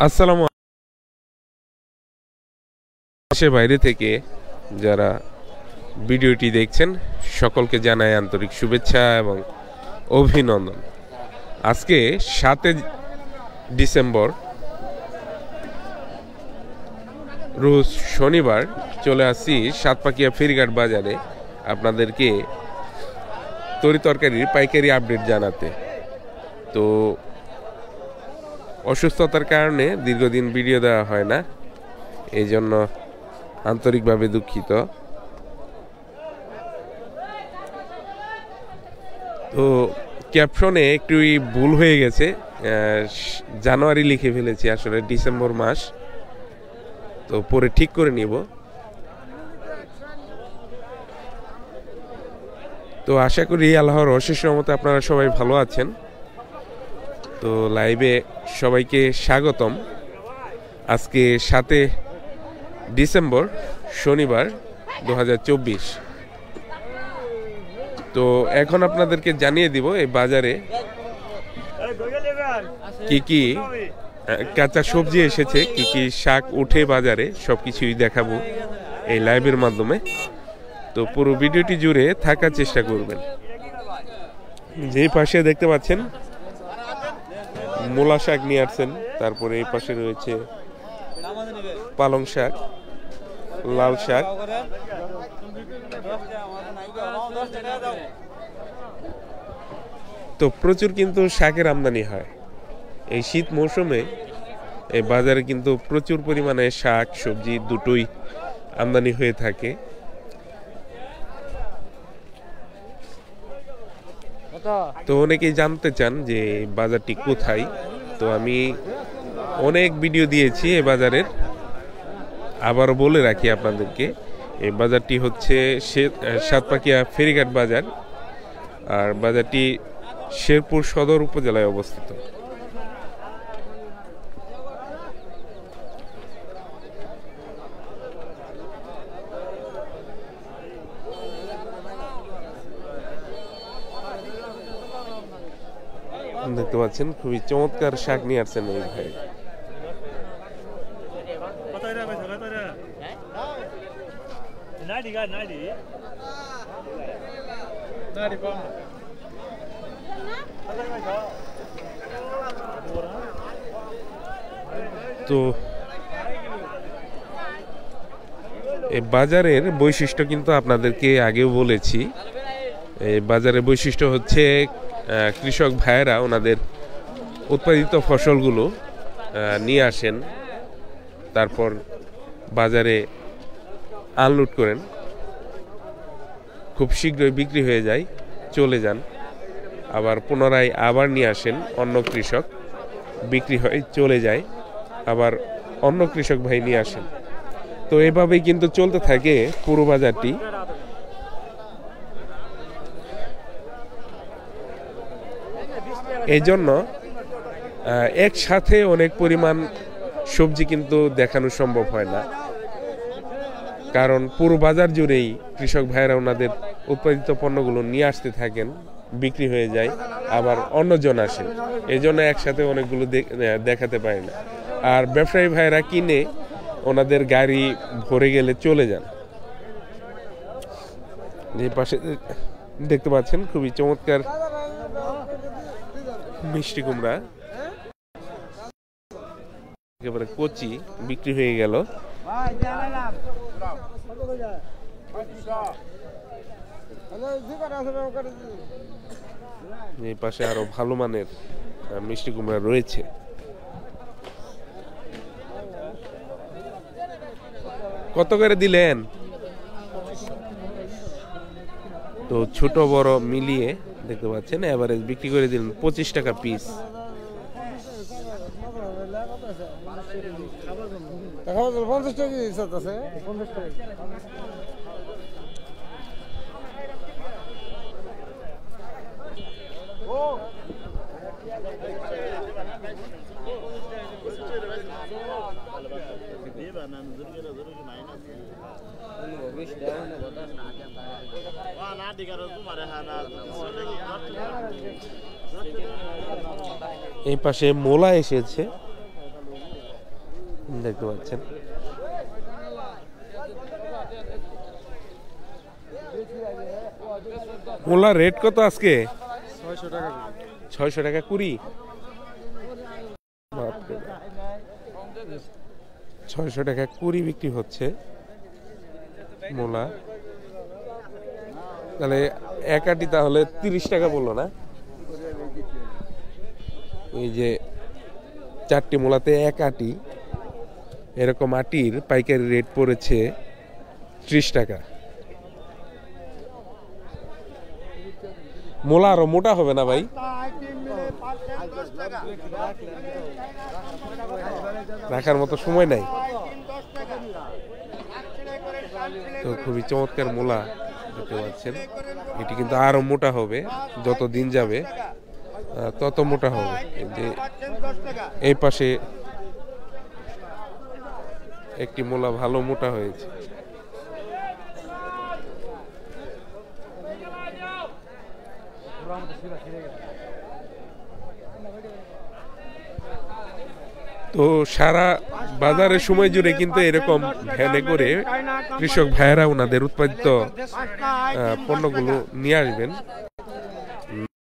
আসসালামু দেশের বাইরে থেকে যারা ভিডিওটি দেখছেন সকলকে জানাই আন্তরিক শুভেচ্ছা এবং অভিনন্দন। আজকে 7 ডিসেম্বর রোজ শনিবার চলে আসছি সাতপাকিয়া ফেরিঘাট বাজারে আপনাদেরকে তরিতরকারির পাইকারি আপডেট জানাতে। তো অসুস্থতার কারণে দীর্ঘদিন ভিডিও দেওয়া হয় না, এই জন্য আন্তরিকভাবে দুঃখিত। তো ক্যাপশনে একটু ভুল হয়ে গেছে, জানুয়ারি লিখে ফেলেছি, আসলে ডিসেম্বর মাস। তো পরে ঠিক করে নিব। তো আশা করি আল্লাহর অশেষ রহমতে আপনারা সবাই ভালো আছেন। তো লাইভে সবাইকে স্বাগতম। আজকে 7 ডিসেম্বর শনিবার 2024। তো এখন আপনাদেরকে জানিয়ে দিব এই বাজারে কি কি কাঁচা সবজি এসেছে, কি কি শাক উঠে বাজারে, সবকিছুই দেখাবো এই লাইভের মাধ্যমে। তো পুরো ভিডিওটি জুড়ে থাকার চেষ্টা করবেন। যেই পাশে দেখতে পাচ্ছেন মূলা শাক নিয়ে আসছেন, তারপরে এই পাশে রয়েছে পালং শাক, লাল শাক, তো প্রচুর কিন্তু শাকের আমদানি হয় এই শীত মৌসুমে। এই বাজারে কিন্তু প্রচুর পরিমাণে শাক সবজি দুটোই আমদানি হয়ে থাকে। তো অনেকেই জানতে চান যে বাজারটি কোথায়। তো আমি অনেক ভিডিও দিয়েছি এই বাজারের, আবারও বলে রাখি আপনাদেরকে। এই বাজারটি হচ্ছে সাতপাকিয়া ফেরিঘাট বাজার, আর বাজারটি শেরপুর সদর উপজেলায় অবস্থিত। দেখতে পাচ্ছেন খুবই চমৎকার শাক নিয়ে আসছেন এই ভাই। তো এই বাজারের বৈশিষ্ট্য কিন্তু আপনাদেরকে আগেও বলেছি। এই বাজারের বৈশিষ্ট্য হচ্ছে কৃষক ভাইয়েরা ওনাদের উৎপাদিত ফসলগুলো নিয়ে আসেন, তারপর বাজারে আনলোড করেন, খুব শীঘ্রই বিক্রি হয়ে যায়, চলে যান, আবার পুনরায় আবার নিয়ে আসেন অন্য কৃষক, বিক্রি হয়, চলে যায়, আবার অন্য কৃষক ভাই নিয়ে আসেন। তো এভাবেই কিন্তু চলতে থাকে পুরো বাজারটি। এই জন্য একসাথে অনেক পরিমাণ সবজি কিন্তু দেখানো সম্ভব হয় না, কারণ পুরো বাজার জুড়েই কৃষক ভাইয়েরা ওনাদের উৎপাদিত পণ্যগুলো নিয়ে আসতে থাকেন, বিক্রি হয়ে যায়, আবার অন্যজন আসেন। এই জন্য একসাথে অনেকগুলো দেখাতে পারে না। আর ব্যবসায়ী ভাইয়েরা কিনে ওনাদের গাড়ি ভরে গেলে চলে যান। যে পাশে দেখতে পাচ্ছেন খুবই চমৎকার মিষ্টি কুমড়া, একেবারে কচি, বিক্রি হয়ে গেল। এই পাশে আরো ভালো মানের মিষ্টি কুমড়া রয়েছে। কত করে দিলেন? তো ছোট বড় মিলিয়ে দেখতে পাচ্ছেন এভারেজ বিক্রি করে দিলেন 25 টাকা পিস। এই পাশে মোলা এসেছে, দেখতে পাচ্ছেন। মূলা রেট কত আজকে? 600 টাকা। 600 টাকা কুড়ি। 600 টাকা কুড়ি বিক্রি হচ্ছে মূলা। তাহলে এক আটি তাহলে 30 টাকা বললো না? এই যে 4টি মূলাতে এক আটি, এরকম আটির পাইকারি রেট পড়েছে 30 টাকা। মূলা আরো মোটা হবে না ভাই? রাখার মতো সময় নাই তো। খুবই চমৎকার মূলা দেখতে পাচ্ছেন। এটি কিন্তু আরো মোটা হবে, যত দিন যাবে তত মোটা হবে। এই পাশে একটি মূলা ভালো মোটা হয়েছে। তো সারা বাজারের সময় জুড়ে কিন্তু এরকম ভ্যানে করে কৃষক ভাইয়েরা ওনাদের উৎপাদিত পণ্যগুলো নিয়ে আসবেন,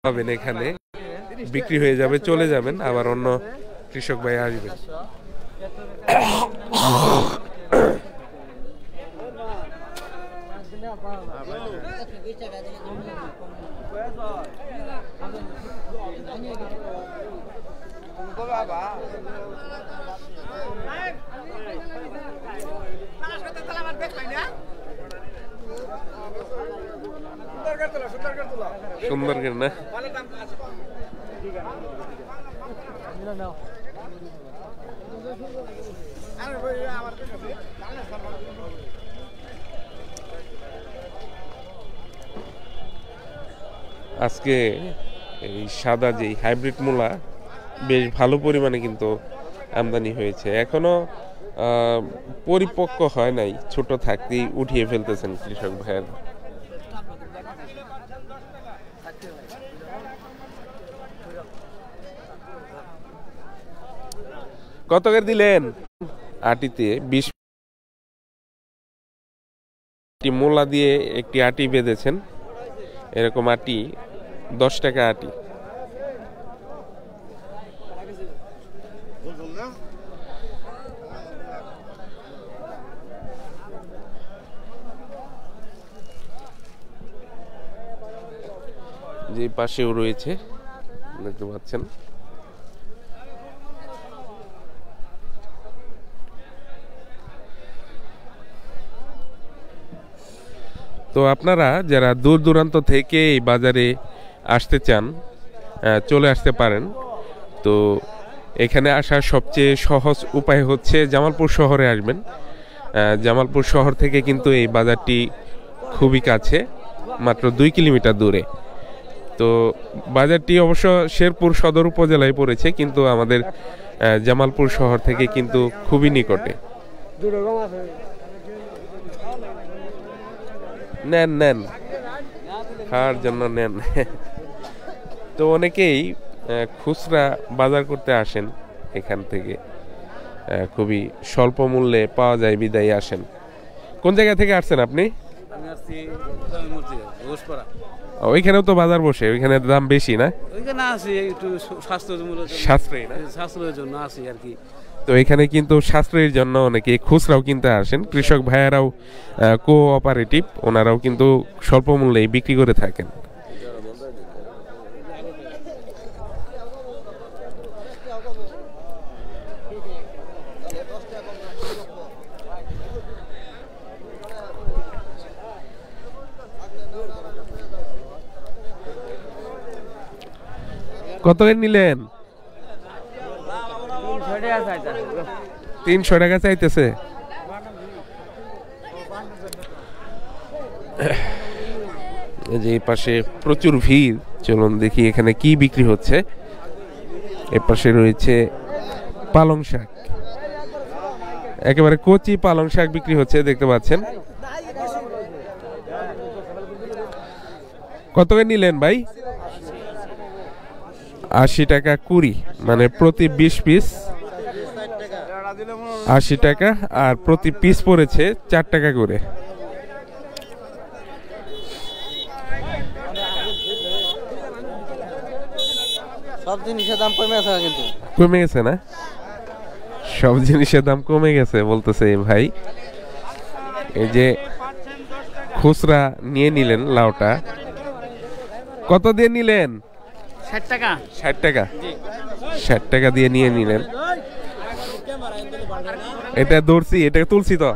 পাবেন এখানে, বিক্রি হয়ে যাবে, চলে যাবেন, আবার অন্য কৃষক ভাই আসবেন। সুন্দর করে না? আজকে এই সাদা যে হাইব্রিড মূলা বেশ ভালো পরিমাণে কিন্তু আমদানি হয়েছে। এখনো পরিপক্ক হয় নাই, ছোট থাকতেই উঠিয়ে ফেলতেছেন কৃষক ভাইয়ের। কত করে দিলেন? আটিতে 20 মূলা দিয়ে একটি আটি বেঁধেছেন। এরকম আটি 10 টাকা আটি। যে পাশেও রয়েছে দেখতে পাচ্ছেন। তো আপনারা যারা দূর দূরান্ত থেকে এই বাজারে আসতে চান চলে আসতে পারেন। তো এখানে আসার সবচেয়ে সহজ উপায় হচ্ছে জামালপুর শহরে আসবেন। জামালপুর শহর থেকে কিন্তু এই বাজারটি খুবই কাছে, মাত্র 2 কিলোমিটার দূরে। তো বাজারটি অবশ্য শেরপুর সদর উপজেলায় পড়েছে, কিন্তু আমাদের জামালপুর শহর থেকে কিন্তু খুবই নিকটে। নেন নেন, খাওয়ার জন্য নেন। তো অনেকেই খুচরা বাজার করতে আসেন এখান থেকে, খুবই স্বল্প মূল্যে পাওয়া যায় বিদায় আসেন। কোন জায়গা থেকে আসছেন আপনি? ওইখানেও তো বাজার বসে, ওইখানে দাম বেশি না? ওইখানে আসি একটু সাশ্রয়ী না? সাশ্রয়ের জন্য আসি আর কি। তো এখানে কিন্তু সাশ্রয়ের জন্য অনেকে খুচরাও কিনতে আসেন। কৃষক ভাইয়ারাও কোঅপারেটিভ, ওনারাও কিন্তু স্বল্প মূল্যে বিক্রি করে থাকেন। কত নিলেন? 300 টাকা চাইতেছে। যে এই পাশে প্রচুর ভিড়, চলুন দেখি এখানে কি বিক্রি হচ্ছে। এ পাশে রয়েছে পালং শাক, একেবারে কচি পালং শাক বিক্রি হচ্ছে দেখতে পাচ্ছেন। কত করে নিলেন ভাই? 80 টাকা কুড়ি, মানে প্রতি 20 পিস 80 টাকা, আর প্রতি পিস পড়েছে 4 টাকা করে। সব জিনিসের দাম কমে আছে কিন্তু। কমে গেছে না? সব জিনিসের দাম কমে গেছে বলতেছে এই ভাই। এই যে খুচরা নিয়ে নিলেন লাউটা, কত দিয়ে নিলেন? 60 টাকা। 60 টাকা, 60 টাকা দিয়ে নিয়ে নিলেন। এটা ধরছি, এটা তুলছি তো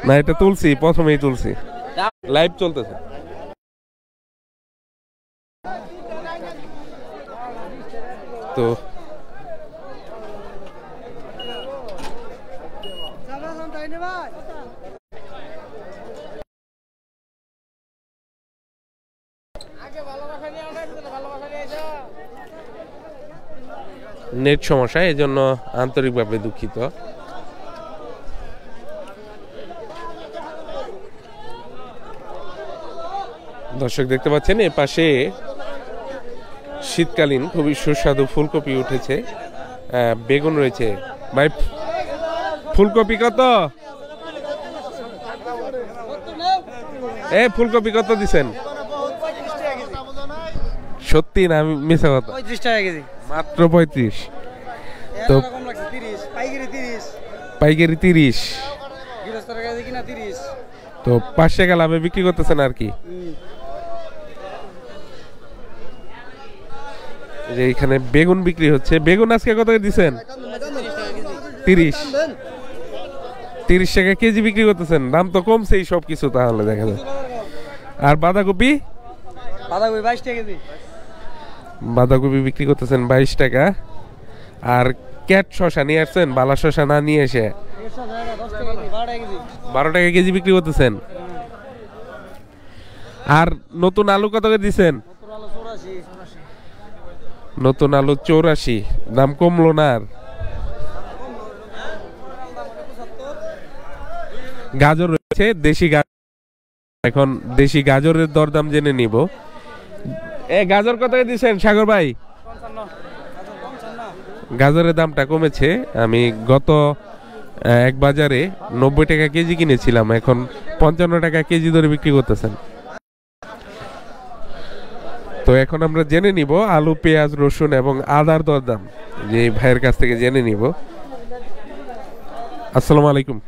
না, এটা তুলছি, প্রথমেই তুলছি, লাইভ চলতেছে। তো নেট সমস্যা, এই জন্য আন্তরিকভাবে দুঃখিত। দর্শক দেখতে পাচ্ছেন এ পাশে শীতকালীন খুবই সুস্বাদু ফুলকপি উঠেছে, বেগুন রয়েছে। ভাই ফুলকপি কত? ফুলকপি কত দিছেন? সত্যি না আমি মিছা কথা? 35 টাকা কেজি মাত্র 35। তো পাইকারি 30, তো 5 টাকা লাভে বিক্রি করতেছেন আর কি। যে এখানে বেগুন বিক্রি হচ্ছে, বেগুন আজকে কত দিচ্ছেন? 30 টাকা কেজি বিক্রি করতেছেন, দাম তো কমছে এই সব কিছু তাহলে দেখা যায়। আর বাঁধাকপি? বাঁধাকপি 22 টাকা কেজি। বাঁধাকপি বিক্রি করতেছেন 22 টাকা। আর ক্যাট শসা নিয়ে আসছেন, বালা শসা না নিয়ে এসে 12 টাকা কেজি বিক্রি করতেছেন। আর নতুন আলু কত করে দিচ্ছেন? নতুন আলু 84, দাম কমলো না আর। গাজর রয়েছে, দেশি গাজর, এখন দেশি গাজরের দরদাম জেনে নিব। গাজর কত করে দিচ্ছেন সাগর ভাই? গাজরের দামটা কমেছে, আমি গত এক বাজারে 90 টাকা কেজি কিনেছিলাম, এখন 55 টাকা কেজি ধরে বিক্রি করতেছেন। তো এখন আমরা জেনে নিব আলু, পেঁয়াজ, রসুন এবং আদার দরদাম, যে ভাইয়ের কাছ থেকে জেনে নিব। আসসালামু আলাইকুম।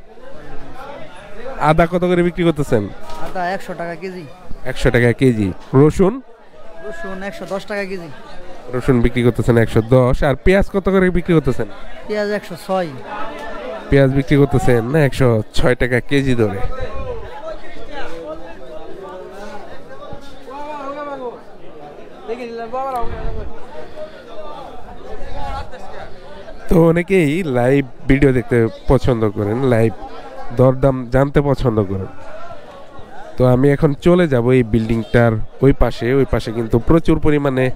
আদা কত করে বিক্রি করতেছেন? আদা 100 টাকা কেজি। 100 টাকা কেজি। রসুন? রসুন 110 টাকা কেজি। রসুন বিক্রি করতেছেন 110। আর পেঁয়াজ কত করে বিক্রি করতেছেন? পেঁয়াজ 106। পেঁয়াজ বিক্রি করতেছেন 106 টাকা কেজি ধরে। তো অনেকেই লাইভ ভিডিও দেখতে পছন্দ করেন, লাইভ দরদাম জানতে পছন্দ করেন। তো আমি এখন চলে যাব এই বিল্ডিংটার ওই পাশে কিন্তু প্রচুর পরিমাণে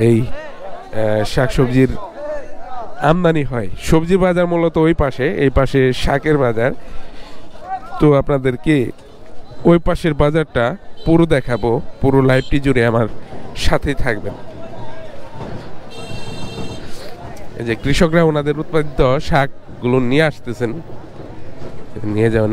এই শাকসবজির আমদানি হয়। সবজি বাজার মূলত ওই পাশে, এই পাশে শাকের বাজার। তো আপনাদেরকে ওই পাশের বাজারটা পুরো দেখাবো, পুরো লাইভটি জুড়ে আমার সাথেই থাকবেন। এই যে কৃষকরা ওনাদের উৎপাদিত শাকগুলো নিয়ে আসতেছেন, নিয়ে যান।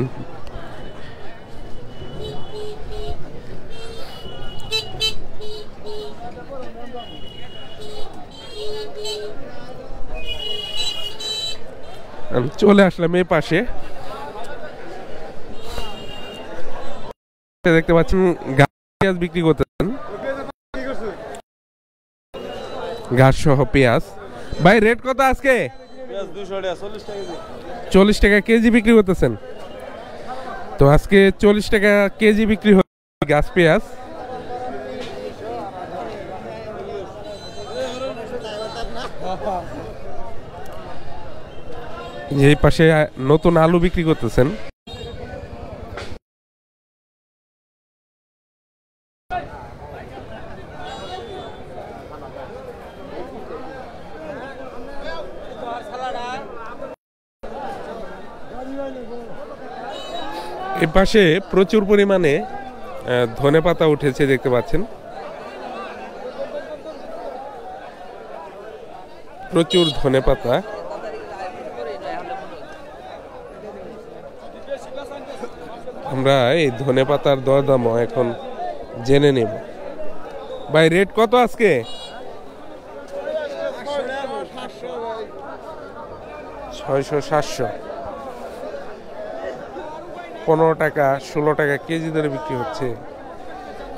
আমি চলে আসলাম এই পাশে, দেখতে পাচ্ছেন পেঁয়াজ বিক্রি করতেছেন, গাছ সহ পেঁয়াজ। ভাই রেট কত আজকে? 40 টাকা কেজি বিক্রি করতেছেন। তো আজকে 40 টাকা কেজি বিক্রি হচ্ছে গাছ পেঁয়াজ। এই পাশে নতুন আলু বিক্রি করতেছেন। এর পাশে প্রচুর পরিমাণে ধনেপাতা উঠেছে দেখতে পাচ্ছেন। প্রচুর ধনেপাতা। আমরা এই ধনেপাতার দরদামও এখন জেনে নেব। ভাই রেট কত আজকে? 600-700, 15 টাকা 16 টাকা কেজি ধরে বিক্রি হচ্ছে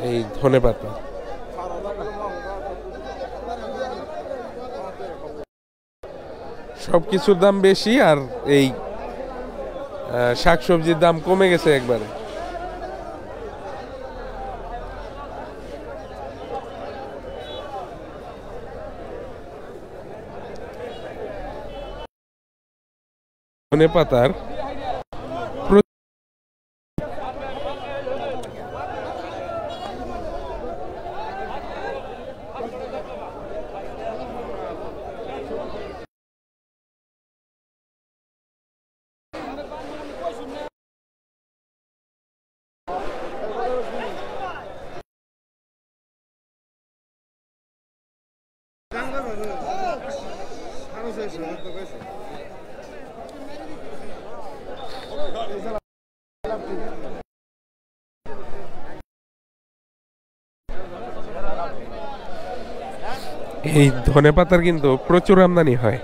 এই ধনেপাতা। সবকিছুর দাম বেশি, আর এই শাকসবজির দাম কমে গেছে একবারে। ধনেপাতার এই ধনেপাতার কিন্তু প্রচুর আমদানি হয়।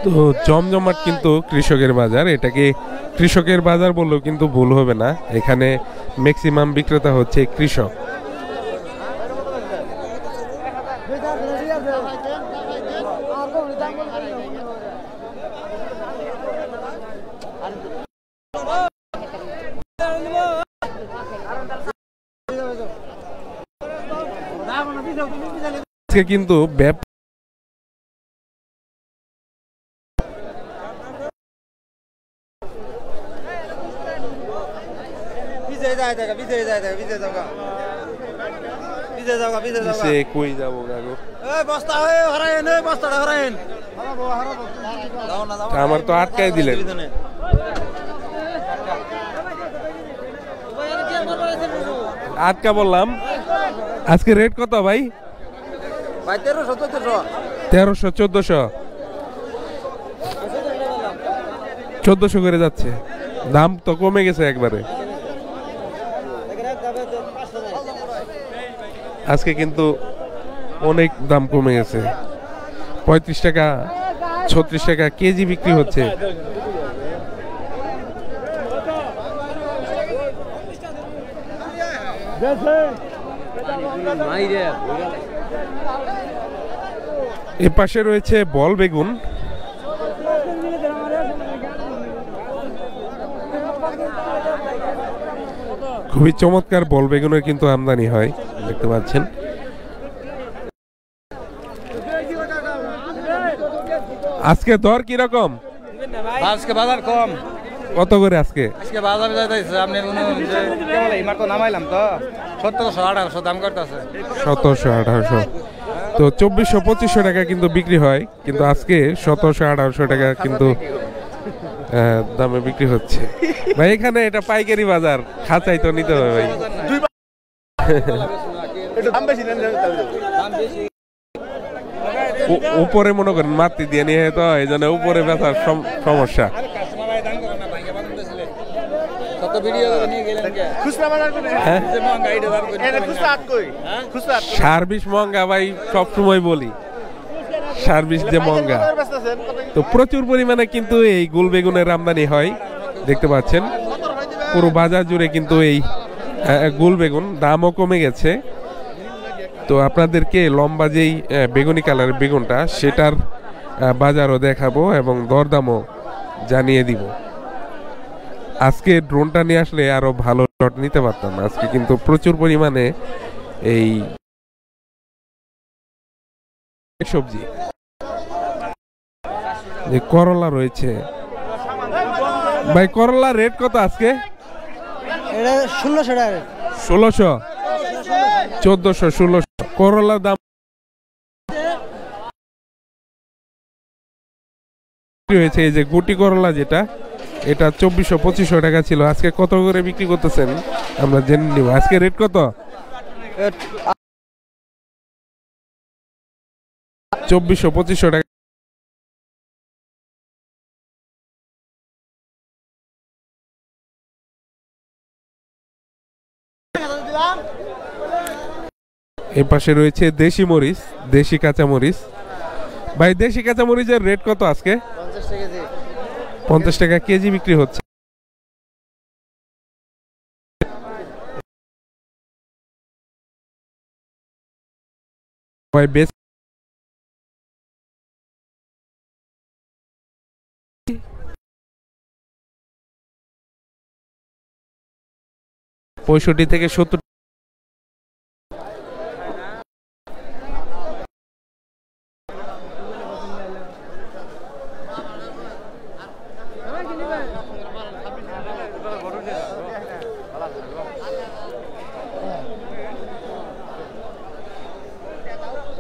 তো জমজমাট কিন্তু কৃষকের বাজার। এটাকে কৃষকের বাজার বললেও কিন্তু ভুল হবে না। এখানে ম্যাক্সিমাম বিক্রেতা হচ্ছে কৃষক। আজকে কিন্তু আমার তো আটকাই দিলেন। আটকা বললাম। আজকে রেট কত ভাই? 1300 1400 1400 করে যাচ্ছে। দাম তো কমে গেছে একবারে। আজকে কিন্তু অনেক দাম কমে গেছে। 35 টাকা 36 টাকা কেজি বিক্রি হচ্ছে। এ পাশে রয়েছে বল বেগুন। খুবই চমৎকার বল বেগুনের কিন্তু আমদানি হয়, দেখতে পাচ্ছেন। আজকে দর কি রকম? আজকে বাজার কম। কত করে আজকে? আজকে বাজার যাইতেছে আপনি এইমার তো নামাইলাম তো 1700 1800 দাম করতেছে। 1700 1800, তো 2400 2500 টাকা কিন্তু বিক্রি হয়, কিন্তু আজকে 1700 1800 টাকা কিন্তু দামে বিক্রি হচ্ছে। ভাই এখানে এটা পাইকারি বাজার, খাঁচাই তো নিতে হবে ভাই। উপরে মনে করেন মাটি দিয়ে নিয়ে তো এই জন্য উপরে বেচার সমস্যা। সার্ভিস মহঙ্গা ভাই, সবসময় বলি সার্ভিস যে মহঙ্গা। তো প্রচুর পরিমাণে কিন্তু এই গুল বেগুনের আমদানি হয়, দেখতে পাচ্ছেন। পুরো বাজার জুড়ে কিন্তু এই গুল বেগুন দামও কমে গেছে। তো আপনাদেরকে লম্বা যেই বেগুনি কালারের বেগুনটা, সেটার বাজারও দেখাবো এবং দরদামও জানিয়ে দিব। আজকে ড্রোনটা নিয়ে আসলে আরো ভালো শট নিতে পারতাম। আজকে কিন্তু প্রচুর পরিমাণে এই সবজি যে করলা রয়েছে ভাই, করলা রেট কত আজকে? এটা 1600 টাকা। 1600, 1400, 1600 করলার দাম হয়েছে। এই যে গুটি করলা যেটা, এটা 2400-2500 টাকা ছিল, আজকে কত করে বিক্রি করতেছেন আমরা জেনে নিব। আজকে রেট কত? 2400-2500 টাকা। এই পাশে রয়েছে দেশি মরিচ, দেশি কাঁচা মরিচ। ভাই, দেশি কাঁচা মরিচের রেট কত আজকে? 50 টাকা কেজি বিক্রি হচ্ছে। ভাই বেশ 65 থেকে 70।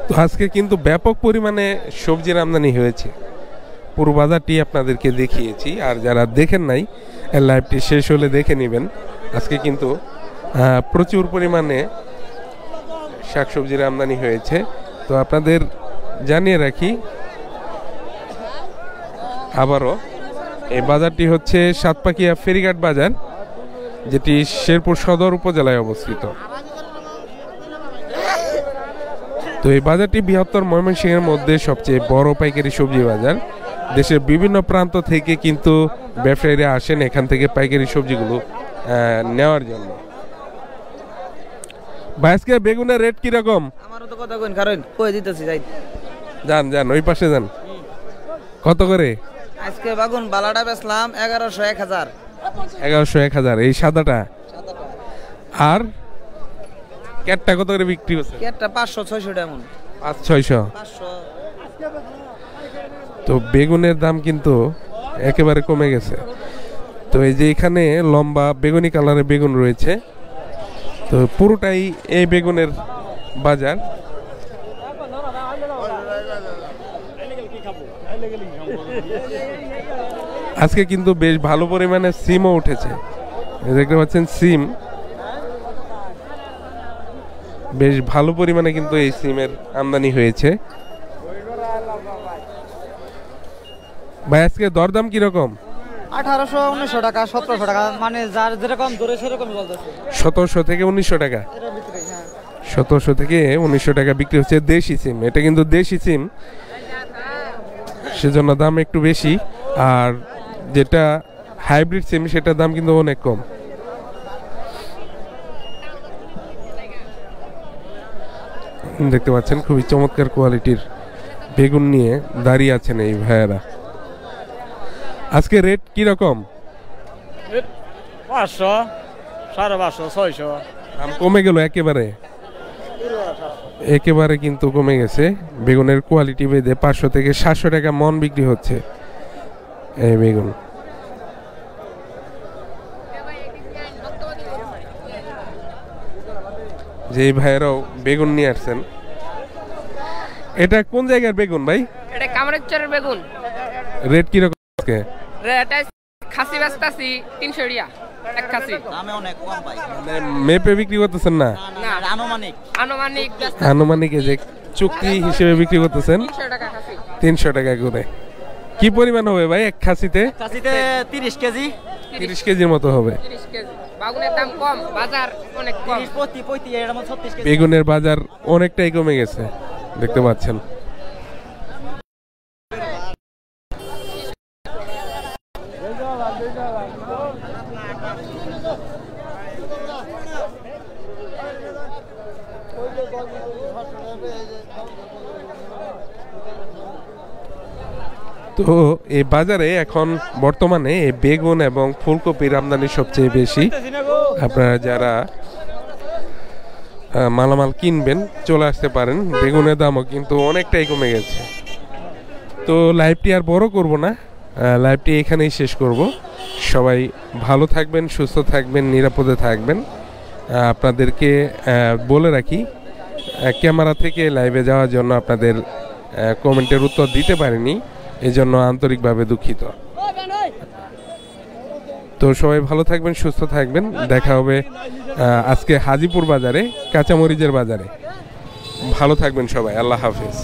তো আজকে কিন্তু ব্যাপক পরিমাণে সবজির আমদানি হয়েছে। পুরো বাজারটি আপনাদেরকে দেখিয়েছি, আর যারা দেখেন নাই লাইভটি শেষ হলে দেখে নেবেন। আজকে কিন্তু প্রচুর পরিমাণে শাকসবজির আমদানি হয়েছে। তো আপনাদের জানিয়ে রাখি আবারও, এই বাজারটি হচ্ছে সাতপাকিয়া ফেরিঘাট বাজার, যেটি শেরপুর সদর উপজেলায় অবস্থিত। তো এই বাজারটি বৃহত্তর ময়মনসিংহের মধ্যে সবচেয়ে বড় পাইকারি সবজি বাজার। দেশের বিভিন্ন প্রান্ত থেকে কিন্তু ব্যবসায়ীরা আসেন এখান থেকে পাইকারি সবজিগুলো নেওয়ার জন্য। ভাই, আজকে বেগুনের রেট কিরকম? আমারও তো কথা কইন, কারণ কই দিতেছি যাই। যান যান, ওই পাশে যান। কত করে আজকে বাগুন বালাটা বেচলাম 1100, 1000। 1100, 1000 এই সাদাটা। আর ক্যাটটা কত করে বিক্রি হচ্ছে? কেটটা 500, 600 টাকা এমন। 500-600। 500। তো বেগুনের দাম কিন্তু একেবারে কমে গেছে। তো এই যে এখানে লম্বা বেগুনি কালারের বেগুন রয়েছে, তো পুরোটাই এই বেগুনের বাজার। আজকে কিন্তু বেশ ভালো পরিমাণে সিমও উঠেছে, দেখতে পাচ্ছেন সিম বেশ ভালো পরিমাণে কিন্তু এই সিমের আমদানি হয়েছে। ভাই, আজকে দরদাম কিরকম? 1800, 1900 টাকা, 1700 টাকা, মানে যার যেরকম ধরে সেরকম বলতেছে। 1700 থেকে 1900 টাকা। এর ভিতরে হ্যাঁ 1700 থেকে 1900 টাকা বিক্রি হচ্ছে দেশি সিম। এটা কিন্তু দেশি সিম, সেজন্য দাম একটু বেশি। আর যেটা হাইব্রিড সিম সেটার দাম কিন্তু অনেক কম। দেখতে পাচ্ছেন খুবই চমৎকার কোয়ালিটির বেগুন নিয়ে দাঁড়িয়ে আছেন এই ভাইয়েরা। আজকে রেট কি রকম? 500, 550, 600। দাম কমে গেল একেবারে, একেবারে কিন্তু কমে গেছে। বেগুনের কোয়ালিটি ভেদে 500 থেকে 700 টাকা মন বিক্রি হচ্ছে এই বেগুন। যে ভাইয়েরাও বেগুন নিয়ে আসছেন। এটা কোন জায়গার বেগুন ভাই? এটা কামরাচরের বেগুন। রেট কি রকম আজকে? রেট খাসি বেচতাছি 300 টাকা এক খাসি। দামে অনেক কম পাই। মানে মেপে বিক্রি করতেছেন না? না, আনুমানিক আনুমানিক আনুমানিক এই যে চুক্তি হিসেবে বিক্রি করতেছেন 300 টাকা খাসি। 300 টাকা করে। কি পরিমাণ হবে ভাই এক খাসিতে? কাছিতে 30 কেজি, 30 কেজির মতো হবে। 30 কেজি। বাগুনের দাম কম, বাজার অনেক কম। 30, 35, এর মধ্যে 36 কেজি। বেগুনের বাজার অনেকটাই কমে গেছে, দেখতে পাচ্ছেন। তো এই বাজারে এখন বর্তমানে এই বেগুন এবং ফুলকপির আমদানি সবচেয়ে বেশি। আপনারা যারা মালামাল কিনবেন চলে আসতে পারেন। বেগুনের দামও কিন্তু অনেকটাই কমে গেছে। তো লাইভটি আর বড় করব না, লাইভটি এখানেই শেষ করব। সবাই ভালো থাকবেন, সুস্থ থাকবেন, নিরাপদে থাকবেন। আপনাদেরকে বলে রাখি, ক্যামেরা থেকে লাইভে যাওয়ার জন্য আপনাদের কমেন্টের উত্তর দিতে পারিনি, এজন্য আন্তরিকভাবে দুঃখিত। তো সবাই ভালো থাকবেন, সুস্থ থাকবেন। দেখা হবে আজকে হাজিপুর বাজারে, কাঁচামরিচের বাজারে। ভালো থাকবেন সবাই, আল্লাহ হাফেজ।